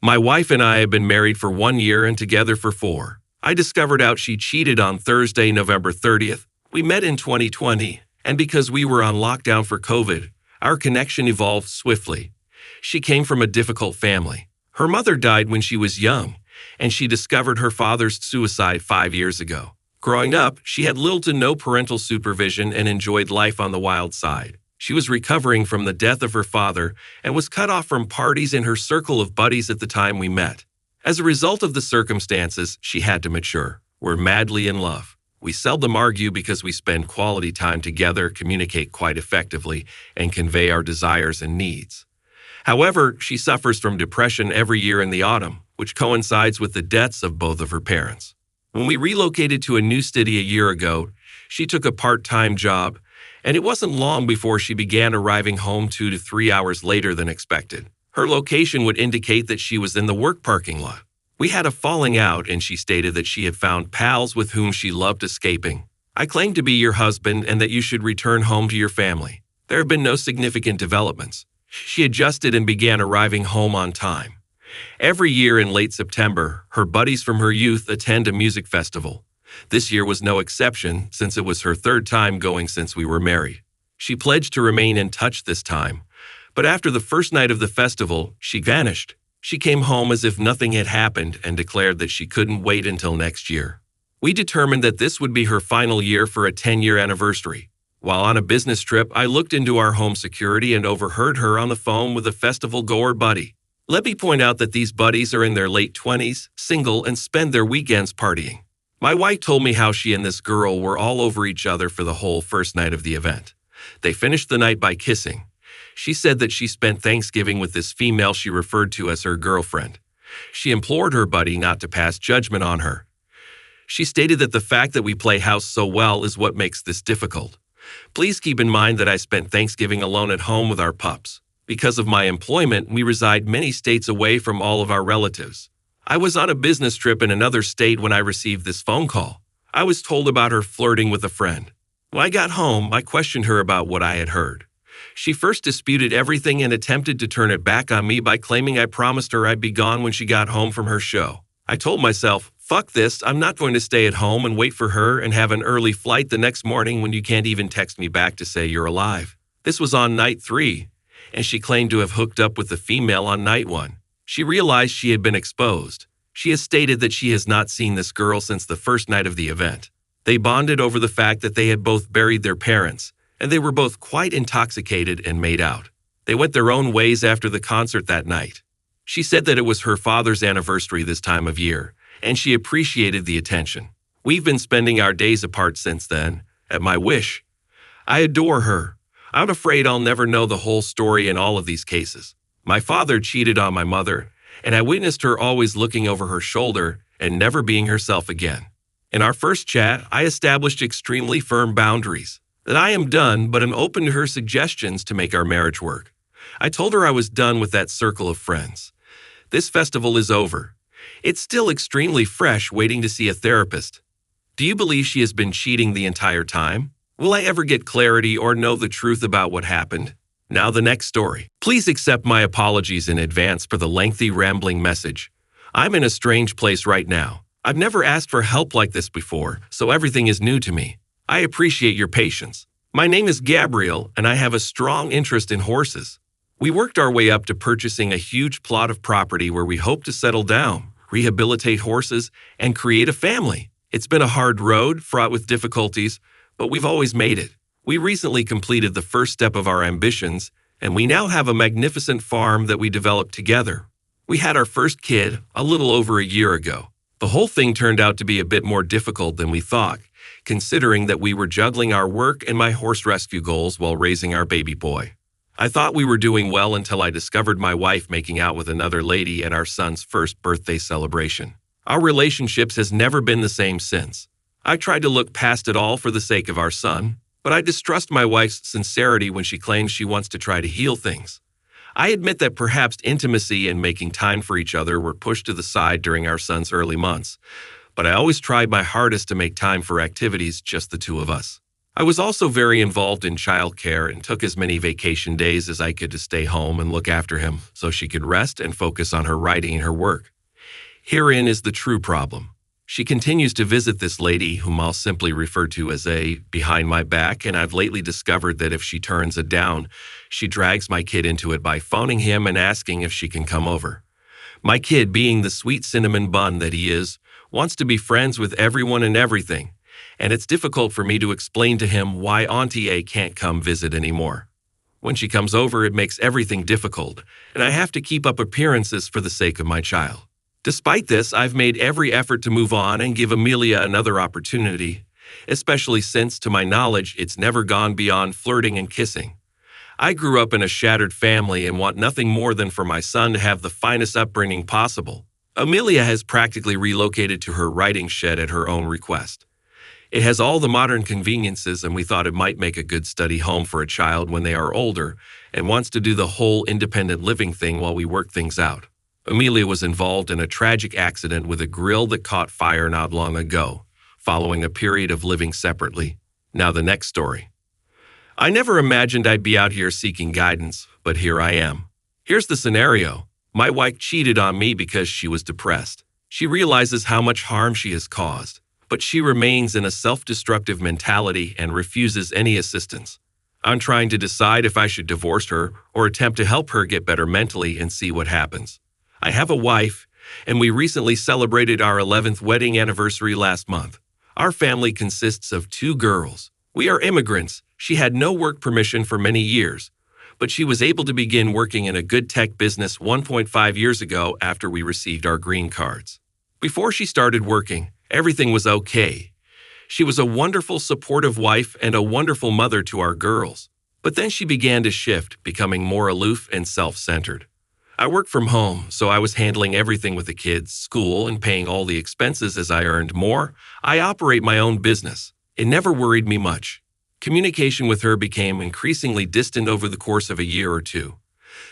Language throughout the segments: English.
My wife and I have been married for 1 year and together for 4. I discovered out she cheated on Thursday, November 30th. We met in 2020, and because we were on lockdown for COVID, our connection evolved swiftly. She came from a difficult family. Her mother died when she was young, and she discovered her father's suicide 5 years ago. Growing up, she had little to no parental supervision and enjoyed life on the wild side. She was recovering from the death of her father and was cut off from parties in her circle of buddies at the time we met. As a result of the circumstances, she had to mature. We're madly in love. We seldom argue because we spend quality time together, communicate quite effectively, and convey our desires and needs. However, she suffers from depression every year in the autumn, which coincides with the deaths of both of her parents. When we relocated to a new city a year ago, she took a part-time job, and it wasn't long before she began arriving home 2 to 3 hours later than expected. Her location would indicate that she was in the work parking lot. We had a falling out, and she stated that she had found pals with whom she loved escaping. I claim to be your husband and that you should return home to your family. There have been no significant developments. She adjusted and began arriving home on time. Every year in late September, her buddies from her youth attend a music festival. This year was no exception since it was her 3rd time going since we were married. She pledged to remain in touch this time, but after the first night of the festival, she vanished. She came home as if nothing had happened and declared that she couldn't wait until next year. We determined that this would be her final year for a 10-year anniversary. While on a business trip, I looked into our home security and overheard her on the phone with a festival-goer buddy. Let me point out that these buddies are in their late 20s, single, and spend their weekends partying. My wife told me how she and this girl were all over each other for the whole first night of the event. They finished the night by kissing. She said that she spent Thanksgiving with this female she referred to as her girlfriend. She implored her buddy not to pass judgment on her. She stated that the fact that we play house so well is what makes this difficult. Please keep in mind that I spent Thanksgiving alone at home with our pups. Because of my employment, we reside many states away from all of our relatives. I was on a business trip in another state when I received this phone call. I was told about her flirting with a friend. When I got home, I questioned her about what I had heard. She first disputed everything and attempted to turn it back on me by claiming I promised her I'd be gone when she got home from her show. I told myself, fuck this, I'm not going to stay at home and wait for her and have an early flight the next morning when you can't even text me back to say you're alive. This was on night 3, and she claimed to have hooked up with the female on night 1. She realized she had been exposed. She has stated that she has not seen this girl since the first night of the event. They bonded over the fact that they had both buried their parents, and they were both quite intoxicated and made out. They went their own ways after the concert that night. She said that it was her father's anniversary this time of year, and she appreciated the attention. We've been spending our days apart since then, at my wish. I adore her. I'm afraid I'll never know the whole story in all of these cases. My father cheated on my mother, and I witnessed her always looking over her shoulder and never being herself again. In our first chat, I established extremely firm boundaries, that I am done but am open to her suggestions to make our marriage work. I told her I was done with that circle of friends. This festival is over. It's still extremely fresh, waiting to see a therapist. Do you believe she has been cheating the entire time? Will I ever get clarity or know the truth about what happened? Now the next story. Please accept my apologies in advance for the lengthy, rambling message. I'm in a strange place right now. I've never asked for help like this before, so everything is new to me. I appreciate your patience. My name is Gabriel, and I have a strong interest in horses. We worked our way up to purchasing a huge plot of property where we hope to settle down, rehabilitate horses, and create a family. It's been a hard road, fraught with difficulties, but we've always made it. We recently completed the first step of our ambitions, and we now have a magnificent farm that we developed together. We had our first kid a little over a year ago. The whole thing turned out to be a bit more difficult than we thought, considering that we were juggling our work and my horse rescue goals while raising our baby boy. I thought we were doing well until I discovered my wife making out with another lady at our son's first birthday celebration. Our relationships has never been the same since. I tried to look past it all for the sake of our son, but I distrust my wife's sincerity when she claims she wants to try to heal things. I admit that perhaps intimacy and making time for each other were pushed to the side during our son's early months, but I always tried my hardest to make time for activities just the two of us. I was also very involved in childcare and took as many vacation days as I could to stay home and look after him so she could rest and focus on her writing and her work. Herein is the true problem. She continues to visit this lady, whom I'll simply refer to as A, behind my back, and I've lately discovered that if she turns it down, she drags my kid into it by phoning him and asking if she can come over. My kid, being the sweet cinnamon bun that he is, wants to be friends with everyone and everything, and it's difficult for me to explain to him why Auntie A can't come visit anymore. When she comes over, it makes everything difficult, and I have to keep up appearances for the sake of my child. Despite this, I've made every effort to move on and give Amelia another opportunity, especially since, to my knowledge, it's never gone beyond flirting and kissing. I grew up in a shattered family and want nothing more than for my son to have the finest upbringing possible. Amelia has practically relocated to her writing shed at her own request. It has all the modern conveniences, and we thought it might make a good study home for a child when they are older and wants to do the whole independent living thing while we work things out. Amelia was involved in a tragic accident with a grill that caught fire not long ago, following a period of living separately. Now the next story. I never imagined I'd be out here seeking guidance, but here I am. Here's the scenario. My wife cheated on me because she was depressed. She realizes how much harm she has caused, but she remains in a self-destructive mentality and refuses any assistance. I'm trying to decide if I should divorce her or attempt to help her get better mentally and see what happens. I have a wife, and we recently celebrated our 11th wedding anniversary last month. Our family consists of 2 girls. We are immigrants. She had no work permission for many years, but she was able to begin working in a good tech business 1.5 years ago after we received our green cards. Before she started working, everything was okay. She was a wonderful, supportive wife and a wonderful mother to our girls. But then she began to shift, becoming more aloof and self-centered. I worked from home, so I was handling everything with the kids, school, and paying all the expenses. As I earned more, I operate my own business. It never worried me much. Communication with her became increasingly distant over the course of a year or two.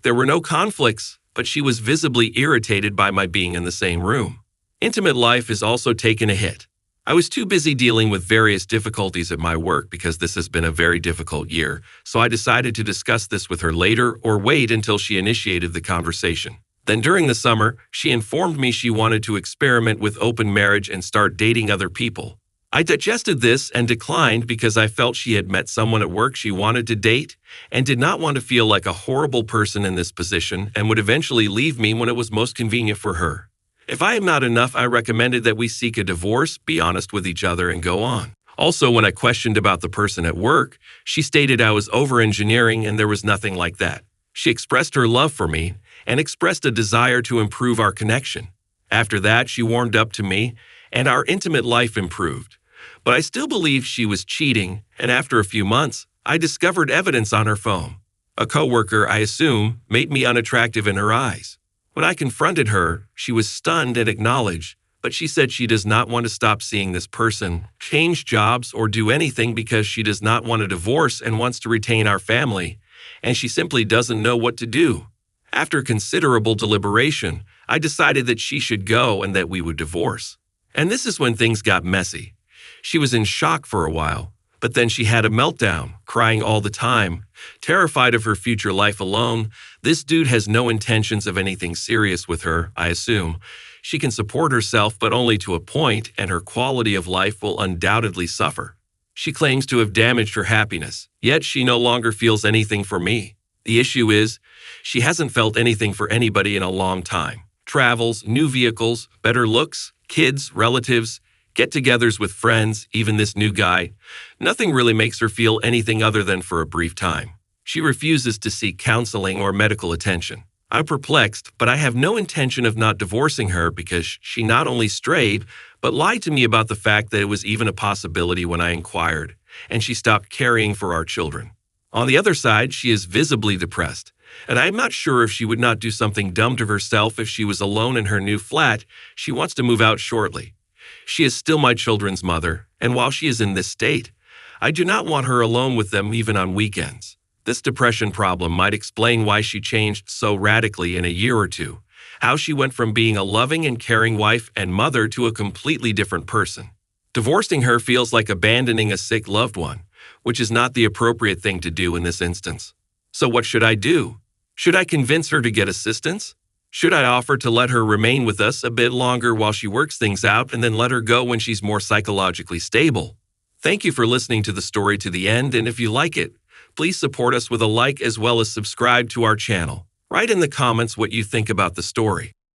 There were no conflicts, but she was visibly irritated by my being in the same room. Intimate life has also taken a hit. I was too busy dealing with various difficulties at my work because this has been a very difficult year, so I decided to discuss this with her later or wait until she initiated the conversation. Then during the summer, she informed me she wanted to experiment with open marriage and start dating other people. I digested this and declined because I felt she had met someone at work she wanted to date and did not want to feel like a horrible person in this position and would eventually leave me when it was most convenient for her. If I am not enough, I recommended that we seek a divorce, be honest with each other, and go on. Also, when I questioned about the person at work, she stated I was over-engineering and there was nothing like that. She expressed her love for me and expressed a desire to improve our connection. After that, she warmed up to me and our intimate life improved. But I still believed she was cheating, and after a few months, I discovered evidence on her phone. A coworker, I assume, made me unattractive in her eyes. When I confronted her, she was stunned and acknowledged, but she said she does not want to stop seeing this person, change jobs, or do anything because she does not want a divorce and wants to retain our family, and she simply doesn't know what to do. After considerable deliberation, I decided that she should go and that we would divorce. And this is when things got messy. She was in shock for a while, but then she had a meltdown, crying all the time, terrified of her future life alone. This dude has no intentions of anything serious with her, I assume. She can support herself, but only to a point, and her quality of life will undoubtedly suffer. She claims to have damaged her happiness, yet she no longer feels anything for me. The issue is, she hasn't felt anything for anybody in a long time. Travels, new vehicles, better looks, kids, relatives, get-togethers with friends, even this new guy. Nothing really makes her feel anything other than for a brief time. She refuses to seek counseling or medical attention. I'm perplexed, but I have no intention of not divorcing her because she not only strayed, but lied to me about the fact that it was even a possibility when I inquired, and she stopped caring for our children. On the other side, she is visibly depressed, and I'm not sure if she would not do something dumb to herself if she was alone in her new flat. She wants to move out shortly. She is still my children's mother, and while she is in this state, I do not want her alone with them even on weekends. This depression problem might explain why she changed so radically in a year or two, how she went from being a loving and caring wife and mother to a completely different person. Divorcing her feels like abandoning a sick loved one, which is not the appropriate thing to do in this instance. So what should I do? Should I convince her to get assistance? Should I offer to let her remain with us a bit longer while she works things out and then let her go when she's more psychologically stable? Thank you for listening to the story to the end, and if you like it, please support us with a like as well as subscribe to our channel. Write in the comments what you think about the story.